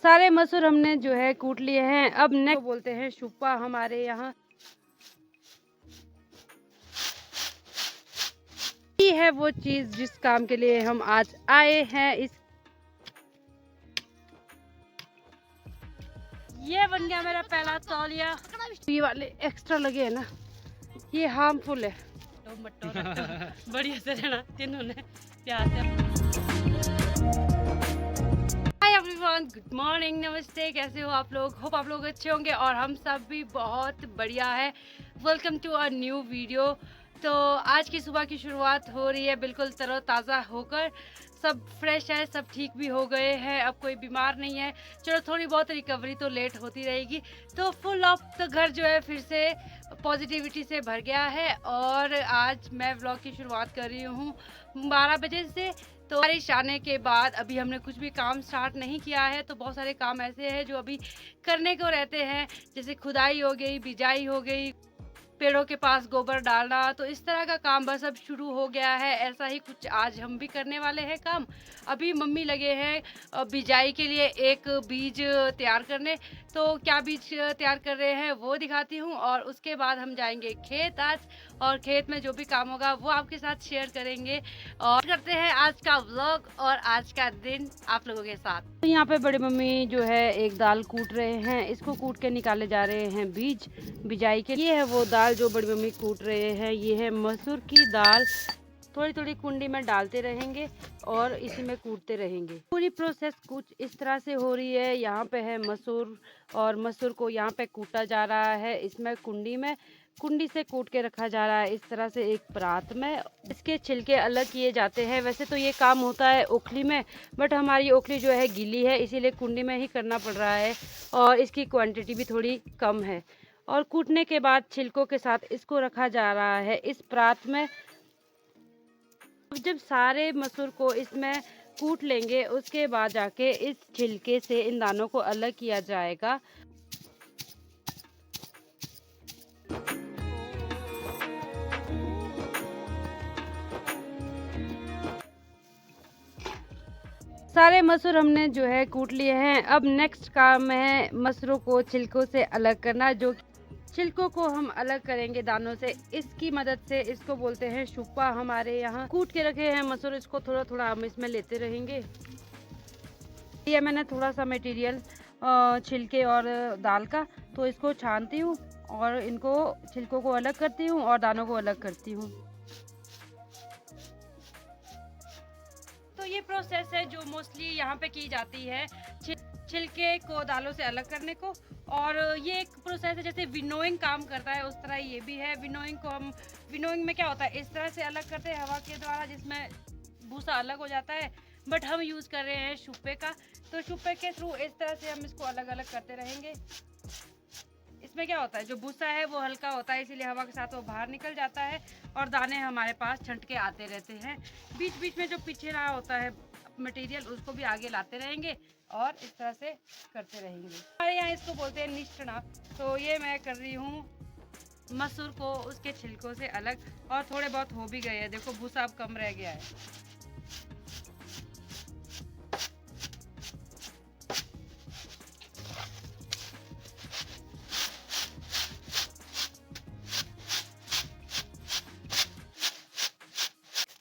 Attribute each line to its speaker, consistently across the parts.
Speaker 1: सारे मसूर हमने जो है कूट लिए हैं। अब नेक्स्ट बोलते हैं शुप्पा हमारे यहाँ। ये है वो चीज जिस काम के लिए हम आज आए हैं। ये बन गया मेरा पहला तौलिया। ये वाले एक्स्ट्रा लगे हैं ना, ये हार्मफुल है तो मट्टो बढ़िया से रहना जिन्होंने प्यार से। हाय एवरीवन, गुड मॉर्निंग, नमस्ते, कैसे हो आप लोग? होप आप लोग अच्छे होंगे और हम सब भी बहुत बढ़िया है। Welcome to a new video. तो आज की सुबह की शुरुआत हो रही है बिल्कुल तरोताज़ा होकर। सब फ्रेश है, सब ठीक भी हो गए हैं, अब कोई बीमार नहीं है। चलो थोड़ी बहुत रिकवरी तो लेट होती रहेगी। तो फुल ऑफ द घर जो है फिर से पॉजिटिविटी से भर गया है। और आज मैं व्लॉग की शुरुआत कर रही हूँ 12 बजे से। तो बारिश आने के बाद अभी हमने कुछ भी काम स्टार्ट नहीं किया है। तो बहुत सारे काम ऐसे हैं जो अभी करने को रहते हैं, जैसे खुदाई हो गई, बिजाई हो गई, पेड़ों के पास गोबर डालना। तो इस तरह का काम बस अब शुरू हो गया है। ऐसा ही कुछ आज हम भी करने वाले हैं काम। अभी मम्मी लगे हैं बिजाई के लिए एक बीज तैयार करने। तो क्या बीज तैयार कर रहे हैं वो दिखाती हूँ, और उसके बाद हम जाएंगे खेत आज, और खेत में जो भी काम होगा वो आपके साथ शेयर करेंगे। और करते हैं आज का व्लॉग और आज का दिन आप लोगों के साथ। तो यहाँ पे बड़ी मम्मी जो है एक दाल कूट रहे हैं, इसको कूट के निकाले जा रहे हैं बीज बिजाई के। ये है वो दाल जो बड़ी मम्मी कूट रहे हैं, ये है मसूर की दाल। थोड़ी थोड़ी कुंडी में डालते रहेंगे और इसी में कूटते रहेंगे। पूरी प्रोसेस कुछ इस तरह से हो रही है। यहाँ पे है मसूर, और मसूर को यहाँ पे कूटा जा रहा है, इसमें कुंडी से कूट के रखा जा रहा है इस तरह से एक परात में। इसके छिलके अलग किए जाते हैं। वैसे तो ये काम होता है ओखली में, बट हमारी ओखली जो है गीली है, इसीलिए कुंडी में ही करना पड़ रहा है, और इसकी क्वांटिटी भी थोड़ी कम है। और कूटने के बाद छिलकों के साथ इसको रखा जा रहा है इस परात में। जब सारे मसूर को इसमें कूट लेंगे उसके बाद जाके इस छिलके से इन दानों को अलग किया जाएगा। सारे मसूर हमने जो है कूट लिए हैं। अब नेक्स्ट काम है मसूरों को छिलकों से अलग करना। जो छिलकों को हम अलग करेंगे दानों से, इसकी मदद से। इसको बोलते हैं शुप्पा हमारे यहाँ। कूट के रखे हैं मसूर, इसको थोड़ा थोड़ा हम इसमें लेते रहेंगे। ये मैंने थोड़ा सा मटेरियल छिलके और दाल का, तो इसको छानती हूँ और इनको छिलकों को अलग करती हूँ और दानों को अलग करती हूँ। तो ये प्रोसेस है जो मोस्टली यहाँ पे की जाती है, छिलके को दालों से अलग करने को। और ये एक प्रोसेस है जैसे विनोइंग काम करता है उस तरह ये भी है। विनोइंग में क्या होता है, इस तरह से अलग करते हैं हवा के द्वारा, जिसमें भूसा अलग हो जाता है। बट हम यूज़ कर रहे हैं शुप्पे का, तो शुप्पे के थ्रू इस तरह से हम इसको अलग अलग करते रहेंगे। इसमें क्या होता है, जो भूसा है वो हल्का होता है, इसीलिए हवा के साथ वो बाहर निकल जाता है और दाने हमारे पास छंटके आते रहते हैं। बीच बीच में जो पीछे रहा होता है मटेरियल, उसको भी आगे लाते रहेंगे और इस तरह से करते रहेंगे। हमारे यहाँ इसको बोलते हैं निष्ठना। तो ये मैं कर रही हूँ मसूर को उसके छिलकों से अलग, और थोड़े बहुत हो भी गए हैं। देखो भूसा अब कम रह गया है।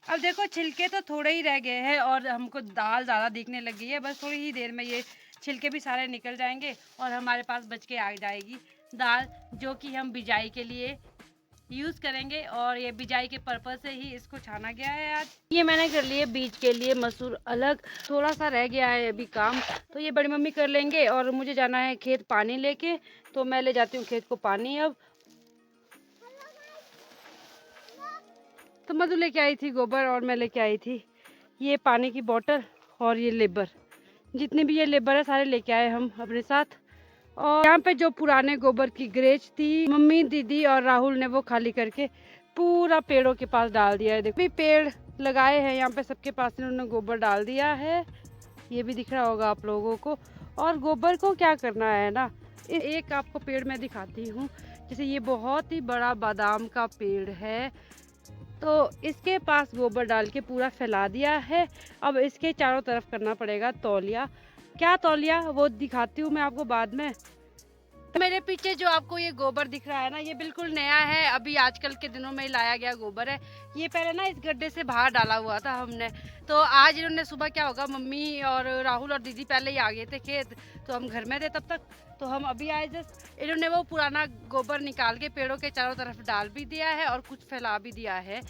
Speaker 1: अब देखो छिलके तो थोड़े ही रह गए हैं और हमको दाल ज़्यादा दिखने लग गई है। बस थोड़ी ही देर में ये छिलके भी सारे निकल जाएंगे और हमारे पास बच के आ जाएगी दाल, जो कि हम बिजाई के लिए यूज़ करेंगे। और ये बिजाई के पर्पज़ से ही इसको छाना गया है आज। ये मैंने कर लिए बीज के लिए मसूर अलग। थोड़ा सा रह गया है अभी काम, तो ये बड़ी मम्मी कर लेंगे। और मुझे जाना है खेत पानी लेके, तो मैं ले जाती हूँ खेत को पानी अब। तो मधु लेके आई थी गोबर, और मैं लेके आई थी ये पानी की बोतल, और ये लेबर, जितने भी ये लेबर है सारे लेके आए हम अपने साथ। और यहाँ पे जो पुराने गोबर की ग्रेज थी, मम्मी, दीदी और राहुल ने वो खाली करके पूरा पेड़ों के पास डाल दिया है। देखो भी पेड़ लगाए हैं यहाँ पे, सबके पास इन्होंने गोबर डाल दिया है। ये भी दिख रहा होगा आप लोगों को। और गोबर को क्या करना है ना, एक आपको पेड़ मैं दिखाती हूँ। जैसे ये बहुत ही बड़ा बादाम का पेड़ है, तो इसके पास गोबर डाल के पूरा फैला दिया है। अब इसके चारों तरफ करना पड़ेगा तौलिया। क्या तौलिया वो दिखाती हूँ मैं आपको बाद में। मेरे पीछे जो आपको ये गोबर दिख रहा है ना, ये बिल्कुल नया है, अभी आजकल के दिनों में लाया गया गोबर है। ये पहले ना इस गड्ढे से बाहर डाला हुआ था हमने, तो आज इन्होंने सुबह क्या होगा, मम्मी और राहुल और दीदी पहले ही आ गए थे खेत, तो हम घर में थे तब तक, तो हम अभी आए जस्ट। इन्होंने वो पुराना गोबर निकाल के पेड़ों के चारों तरफ डाल भी दिया है और कुछ फैला भी दिया है,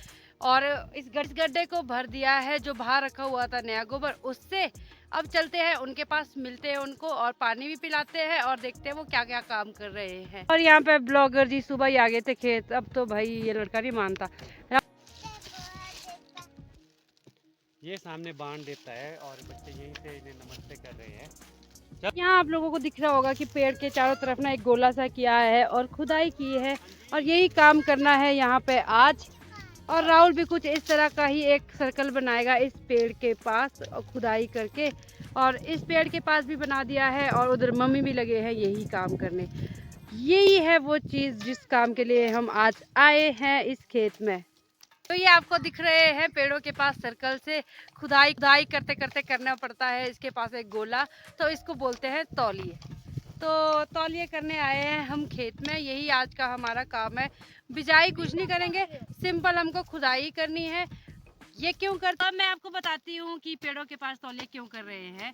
Speaker 1: और इस गड्ढे को भर दिया है जो बाहर रखा हुआ था नया गोबर उससे। अब चलते हैं उनके पास, मिलते हैं उनको और पानी भी पिलाते हैं और देखते हैं वो क्या क्या काम कर रहे हैं। और यहाँ पे ब्लॉगर जी सुबह ही आ गए थे खेत, अब तो भाई ये लड़का नहीं मानता।
Speaker 2: ये सामने बांध देता है और बच्चे यहीं से इन्हें नमस्ते कर रहे हैं।
Speaker 1: यहाँ आप लोगों को दिख रहा होगा कि पेड़ के चारों तरफ ना एक गोला सा किया है और खुदाई की है, और यही काम करना है यहाँ पे आज। और राहुल भी कुछ इस तरह का ही एक सर्कल बनाएगा इस पेड़ के पास और खुदाई करके, और इस पेड़ के पास भी बना दिया है, और उधर मम्मी भी लगे हैं यही काम करने। यही है वो चीज़ जिस काम के लिए हम आज आए हैं इस खेत में। तो ये आपको दिख रहे हैं पेड़ों के पास सर्कल से खुदाई खुदाई करते करते करना पड़ता है। इसके पास एक गोला, तो इसको बोलते हैं तौलिए। तो तौलिए करने आए हैं हम खेत में, यही आज का हमारा काम है। बिजाई कुछ नहीं करेंगे, सिंपल हमको खुदाई करनी है। ये क्यों करता, मैं आपको बताती हूँ कि पेड़ों के पास तौलिए क्यों कर रहे हैं।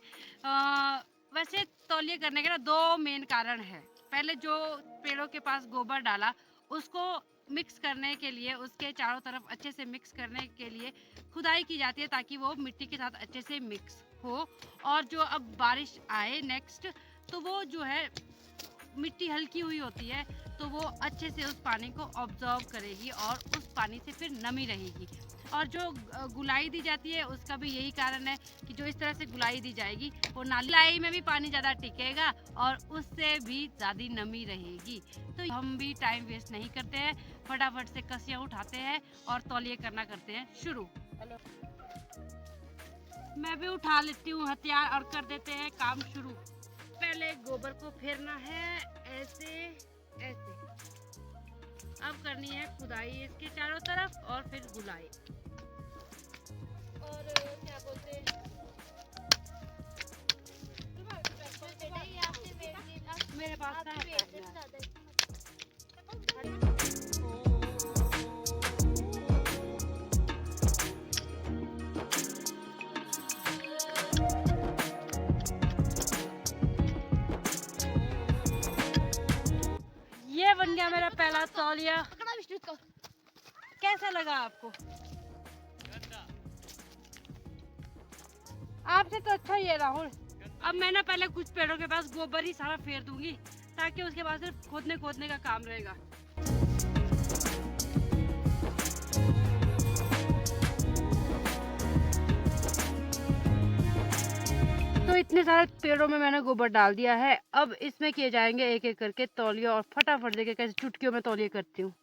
Speaker 1: वैसे तौलिए करने के ना दो मेन कारण है। पहले जो पेड़ों के पास गोबर डाला उसको मिक्स करने के लिए, उसके चारों तरफ अच्छे से मिक्स करने के लिए खुदाई की जाती है, ताकि वो मिट्टी के साथ अच्छे से मिक्स हो। और जो अब बारिश आए नेक्स्ट, तो वो जो है मिट्टी हल्की हुई होती है, तो वो अच्छे से उस पानी को ऑब्जर्व करेगी और उस पानी से फिर नमी रहेगी। और जो गुलाई दी जाती है उसका भी यही कारण है कि जो इस तरह से गुलाई दी जाएगी वो नाली में भी पानी ज़्यादा टिकेगा और उससे भी ज़्यादा नमी रहेगी। तो हम भी टाइम वेस्ट नहीं करते हैं, फटाफट से कसियाँ उठाते हैं और तौलिए करना करते हैं शुरू। मैं भी उठा लेती हूँ हथियार और कर देते हैं काम शुरू। पहले गोबर को फेरना है ऐसे ऐसे, अब करनी है खुदाई इसके चारों तरफ और फिर गुलाई। और क्या बोलते हैं, मेरे पास का है। ये बन गया मेरा पहला तौलिया। कैसा लगा आपको? आपसे तो अच्छा ही है राहुल। अब मैं ना पहले कुछ पेड़ों के पास गोबर ही सारा फेर दूंगी, ताकि उसके बाद सिर्फ खोदने का काम रहेगा। तो इतने सारे पेड़ों में मैंने गोबर डाल दिया है, अब इसमें किए जाएंगे एक एक करके तौलिए, और फटाफट देखिए कैसे चुटकियों में तौलिए करती हूँ।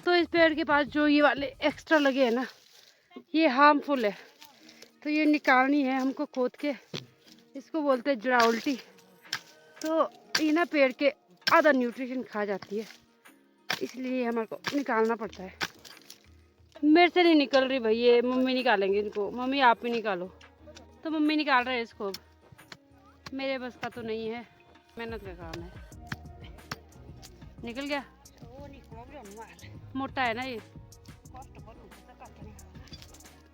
Speaker 1: तो इस पेड़ के पास जो ये वाले एक्स्ट्रा लगे हैं ना, ये हार्मफुल है, तो ये निकालनी है हमको खोद के। इसको बोलते हैं जड़ा उल्टी। तो ये ना पेड़ के आधा न्यूट्रिशन खा जाती है, इसलिए हमारे को निकालना पड़ता है। मेरे से नहीं निकल रही भाई, ये मम्मी निकालेंगे इनको। मम्मी आप ही निकालो। तो मम्मी निकाल रहे हैं इसको, मेरे बस का तो नहीं है, मेहनत का काम है। निकल गया, मोटा है ना ये,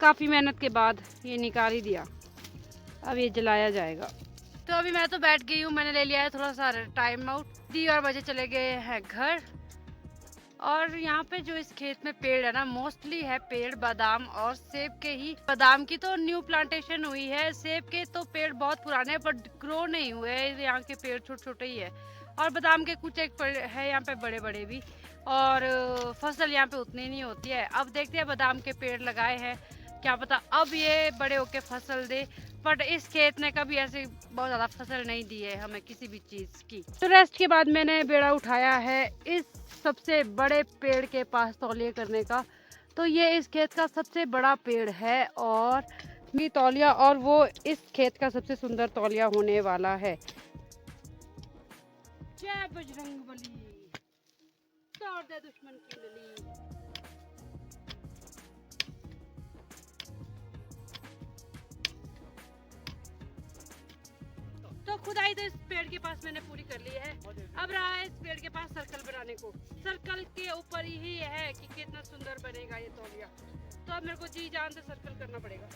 Speaker 1: काफ़ी मेहनत के बाद ये निकाल ही दिया। अब ये जलाया जाएगा। तो अभी मैं तो बैठ गई हूँ, मैंने ले लिया है थोड़ा सा टाइम आउट। 3 बजे चले गए हैं घर। और यहाँ पे जो इस खेत में पेड़ है ना, मोस्टली है पेड़ बादाम और सेब के ही। बादाम की तो न्यू प्लांटेशन हुई है, सेब के तो पेड़ बहुत पुराने पर ग्रो नहीं हुए, यहाँ के पेड़ छोटे छोटे ही है। और बादाम के कुछ एक है यहाँ पे बड़े बड़े भी, और फसल यहाँ पे उतनी नहीं होती है। अब देखते हैं, बादाम के पेड़ लगाए हैं, क्या पता अब ये बड़े होके फसल दे। बट इस खेत ने कभी ऐसे बहुत ज़्यादा फसल नहीं दी है हमें किसी भी चीज़ की। तो रेस्ट के बाद मैंने बेड़ा उठाया है इस सबसे बड़े पेड़ के पास तौलिया करने का। तो ये इस खेत का सबसे बड़ा पेड़ है और ये तौलिया, और वो इस खेत का सबसे सुंदर तौलिया होने वाला है। जय बजरंग बली, तोड़ दे दुश्मन की नली। तो खुदाई तो इस पेड़ के पास मैंने पूरी कर ली है। अब रहा है इस पेड़ के पास सर्कल बनाने को। सर्कल के ऊपर ही है कि कितना सुंदर बनेगा ये तौलिया। तो अब मेरे को जी जान से सर्कल करना पड़ेगा।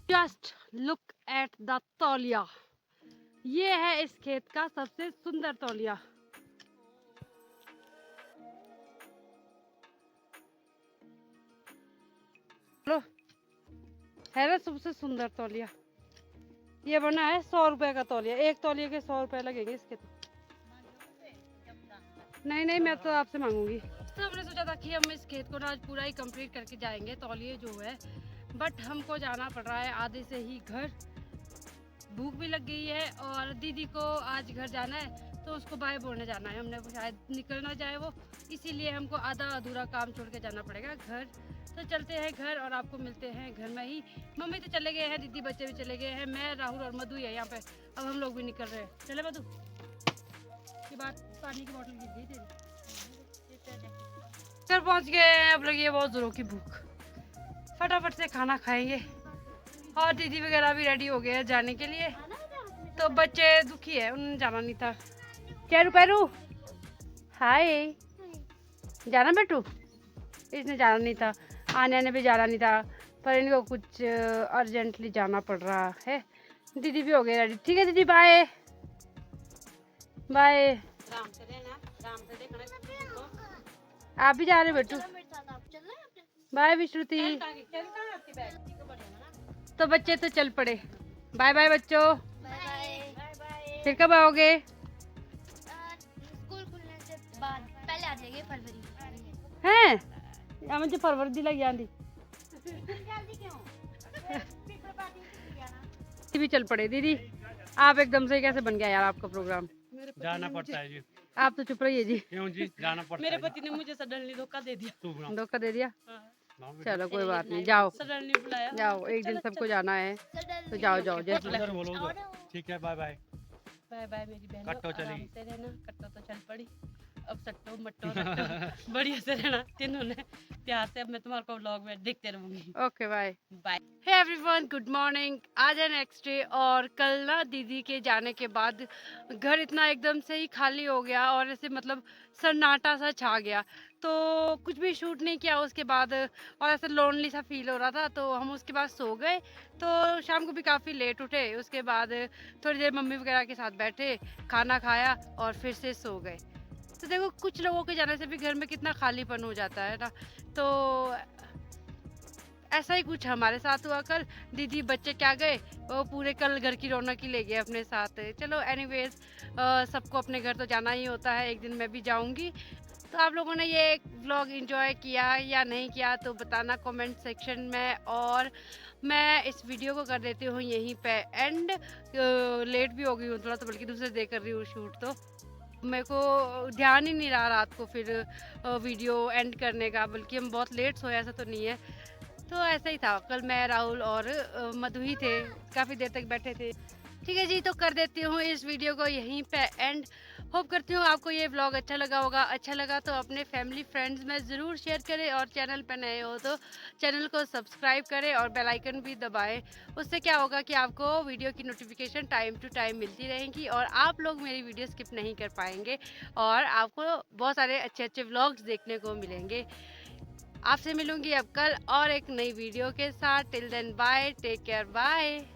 Speaker 1: जस्ट लुक एट द तौलिया। ये है इस खेत का सबसे सुंदर तौलिया। लो, है ना सबसे सुंदर तौलिया। ये बना है 100 रुपए का तौलिया। एक तौलिया के 100 रुपए लगेंगे इसके तो। नहीं नहीं, मैं तो आपसे मांगूंगी। तो हमने सोचा था कि हम इस खेत को ना आज पूरा ही कंप्लीट करके जाएंगे तौलिए जो है, बट हमको जाना पड़ रहा है आधे से ही घर। भूख भी लग गई है और दीदी को आज घर जाना है तो उसको बाय बोलने जाना है। हमने शायद निकल ना जाए वो, इसीलिए हमको आधा अधूरा काम छोड़ के जाना पड़ेगा घर। तो चलते हैं घर और आपको मिलते हैं घर में ही। मम्मी तो चले गए हैं, दीदी बच्चे भी चले गए हैं, मैं राहुल और मधु है यहाँ पे। अब हम लोग भी निकल रहे हैं। चले मधु, के बाद पानी की बोतल गिर गई तेरी। घर पहुँच गए हैं। अब लगी है बहुत जोरों की भूख। फटाफट से खाना खाएंगे और दीदी वगैरह भी रेडी हो गए हैं जाने के लिए। तो बच्चे दुखी है, उन्होंने जाना नहीं था। चेरू पैरू हाय, जाना बेटू? इसने जाना नहीं था, आने ने भी जाना नहीं था, पर इनको कुछ अर्जेंटली जाना पड़ रहा है। दीदी भी हो गए रेडी। ठीक है दीदी, बाय बाय। आप भी जा रहे हो बेटू? बाय विश्रुति। तो बच्चे तो चल पड़े। बाय बाय बच्चों। फिर कब आओगे?
Speaker 3: स्कूल खुलने से बाद पहले आ जाएंगे, फरवरी।
Speaker 1: हैं मुझे फरवरी दी लग जाती।
Speaker 3: जल्दी क्यों?
Speaker 1: भी चल पड़े। दीदी आप एकदम से कैसे बन गया यार आपका प्रोग्राम?
Speaker 2: जाना पड़ता है जी।
Speaker 1: आप तो चुप रहिए जी।
Speaker 2: क्यों जी, जाना पड़ता
Speaker 4: मेरे
Speaker 2: है
Speaker 4: पति ने मुझे सडनली धोखा दे दिया।
Speaker 1: धोखा दे दिया?
Speaker 2: हाँ।
Speaker 1: चलो कोई बात नहीं, जाओ
Speaker 4: सडनली बुलाया।
Speaker 1: जाओ, एक दिन सबको जाना है तो जाओ जाओ जैसे।
Speaker 2: अंदर बोलो तो। ठीक है, बाय बाय।
Speaker 4: बाय बाय मेरी बहन।
Speaker 2: कट्टो चली।
Speaker 4: से रहना, कट्टो तो चल पड़ी। अब सट्टो मट्टो रट्टो बढ़िया से रहना तीनों ने प्यार से। अब मैं तुम्हारे को व्लॉग में देखते रहूंगी।
Speaker 1: Okay bye
Speaker 4: bye.
Speaker 1: Hey everyone, good morning. आज है नेक्स्ट डे और कल ना दीदी के जाने के बाद घर इतना एकदम से ही खाली हो गया और ऐसे मतलब सन्नाटा सा छा गया। तो कुछ भी शूट नहीं किया उसके बाद और ऐसे लोनली सा फील हो रहा था। तो हम उसके बाद सो गए। तो शाम को भी काफ़ी लेट उठे। उसके बाद थोड़ी देर मम्मी वगैरह के साथ बैठे, खाना खाया और फिर से सो गए। तो देखो कुछ लोगों के जाने से भी घर में कितना खालीपन हो जाता है ना। तो ऐसा ही कुछ हमारे साथ हुआ कल। दीदी बच्चे क्या गए, वो पूरे कल घर की रौनक ही ले गए अपने साथ। चलो एनीवेज, सबको अपने घर तो जाना ही होता है, एक दिन मैं भी जाऊंगी। तो आप लोगों ने ये व्लॉग एंजॉय किया या नहीं किया तो बताना कमेंट सेक्शन में। और मैं इस वीडियो को कर देती हूँ यहीं पे एंड। लेट भी हो गई हूँ थोड़ा, तो बल्कि दूसरे डे कर रही हूँ शूट। तो मेरे को ध्यान ही नहीं रहा रात को फिर वीडियो एंड करने का, बल्कि हम बहुत लेट सोए, ऐसा तो नहीं है। तो ऐसा ही था, कल मैं राहुल और मधु ही थे, काफ़ी देर तक बैठे थे। ठीक है जी, तो कर देती हूँ इस वीडियो को यहीं पे एंड। होप करती हूँ आपको ये व्लॉग अच्छा लगा होगा। अच्छा लगा तो अपने फैमिली फ्रेंड्स में ज़रूर शेयर करें और चैनल पर नए हो तो चैनल को सब्सक्राइब करें और बेल आइकन भी दबाएं। उससे क्या होगा कि आपको वीडियो की नोटिफिकेशन टाइम टू टाइम मिलती रहेगी और आप लोग मेरी वीडियो स्किप नहीं कर पाएंगे और आपको बहुत सारे अच्छे अच्छे व्लॉग्स देखने को मिलेंगे। आपसे मिलूंगी अब कल और एक नई वीडियो के साथ। Till then bye, take care, bye.